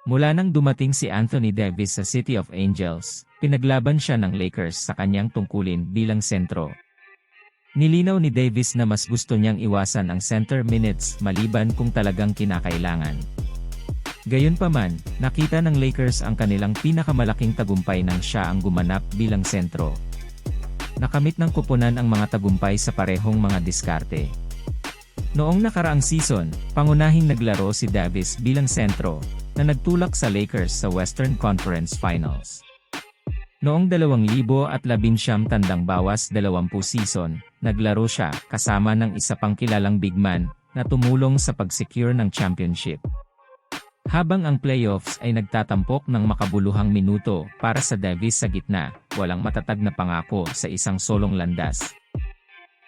Mula nang dumating si Anthony Davis sa City of Angels, pinaglaban siya ng Lakers sa kanyang tungkulin bilang sentro. Nilinaw ni Davis na mas gusto niyang iwasan ang center minutes maliban kung talagang kinakailangan. Gayunpaman, nakita ng Lakers ang kanilang pinakamalaking tagumpay nang siya ang gumanap bilang sentro. Nakamit ng koponan ang mga tagumpay sa parehong mga diskarte. Noong nakaraang season, pangunahing naglaro si Davis bilang sentro, na nagtulak sa Lakers sa Western Conference Finals. Noong 2019 tandang bawas 20 season, naglaro siya kasama ng isa pang kilalang big man na tumulong sa pag-secure ng championship. Habang ang playoffs ay nagtatampok ng makabuluhang minuto para sa Davis sa gitna, walang matatag na pangako sa isang solong landas.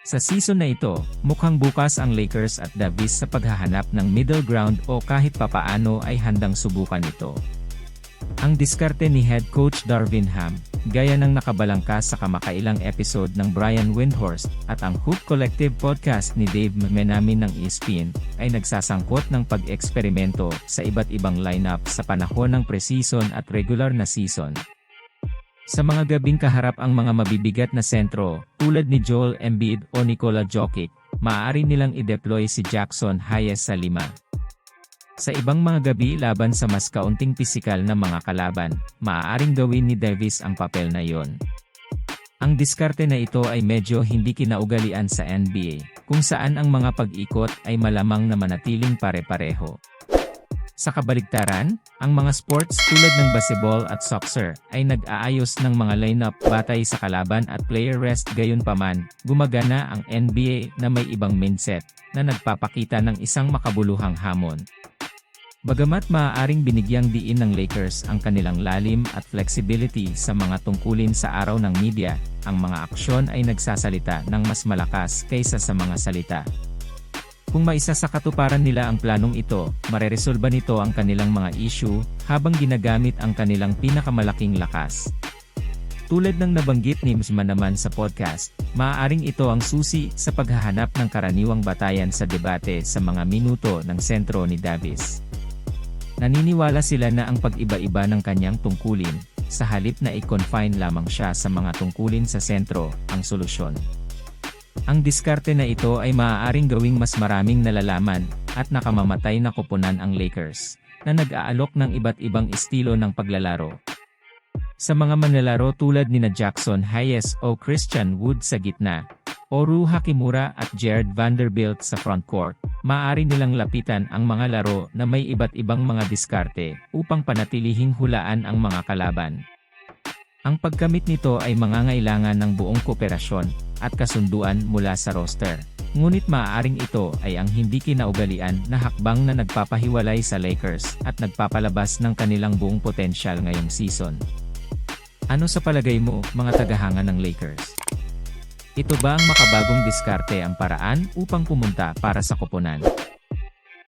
Sa season na ito, mukhang bukas ang Lakers at Davis sa paghahanap ng middle ground o kahit papaano ay handang subukan ito. Ang diskarte ni head coach Darvin Ham, gaya ng nakabalangkas sa kamakailang episode ng Brian Windhorst at ang Hoop Collective podcast ni Dave Menami ng ESPN, ay nagsasangkot ng pag-eksperimento sa iba't ibang lineup sa panahon ng preseason at regular na season. Sa mga gabing kaharap ang mga mabibigat na sentro, tulad ni Joel Embiid o Nikola Jokic, maaari nilang i-deploy si Jackson Hayes sa 5. Sa ibang mga gabi laban sa mas kaunting pisikal na mga kalaban, maaaring gawin ni Davis ang papel na iyon. Ang diskarte na ito ay medyo hindi kinaugalian sa NBA, kung saan ang mga pag-ikot ay malamang na manatiling pare-pareho. Sa kabaligtaran, ang mga sports tulad ng basketball at soccer ay nag-aayos ng mga lineup batay sa kalaban at player rest. Gayunpaman, gumagana ang NBA na may ibang mindset na nagpapakita ng isang makabuluhang hamon. Bagamat maaaring binigyang diin ng Lakers ang kanilang lalim at flexibility sa mga tungkulin sa araw ng media, ang mga aksyon ay nagsasalita ng mas malakas kaysa sa mga salita. Kung maisa sa katuparan nila ang planong ito, mareresolba nito ang kanilang mga issue habang ginagamit ang kanilang pinakamalaking lakas. Tulad ng nabanggit ni Msman naman sa podcast, maaaring ito ang susi sa paghahanap ng karaniwang batayan sa debate sa mga minuto ng sentro ni Davis. Naniniwala sila na ang pag-iba-iba ng kanyang tungkulin, sa halip na i-confine lamang siya sa mga tungkulin sa sentro, ang solusyon. Ang diskarte na ito ay maaaring gawing mas maraming nalalaman at nakamamatay na koponan ang Lakers, na nag-aalok ng iba't ibang estilo ng paglalaro. Sa mga manlalaro tulad nina Jackson Hayes o Christian Wood sa gitna, o Rui Hachimura at Jared Vanderbilt sa frontcourt, maaari nilang lapitan ang mga laro na may iba't ibang mga diskarte upang panatilihing hulaan ang mga kalaban. Ang pagkamit nito ay mangangailangan ng buong kooperasyon at kasunduan mula sa roster. Ngunit maaaring ito ay ang hindi kinaugalian na hakbang na nagpapahiwalay sa Lakers at nagpapalabas ng kanilang buong potensyal ngayong season. Ano sa palagay mo, mga tagahanga ng Lakers? Ito ba ang makabagong diskarte ang paraan upang pumunta para sa koponan?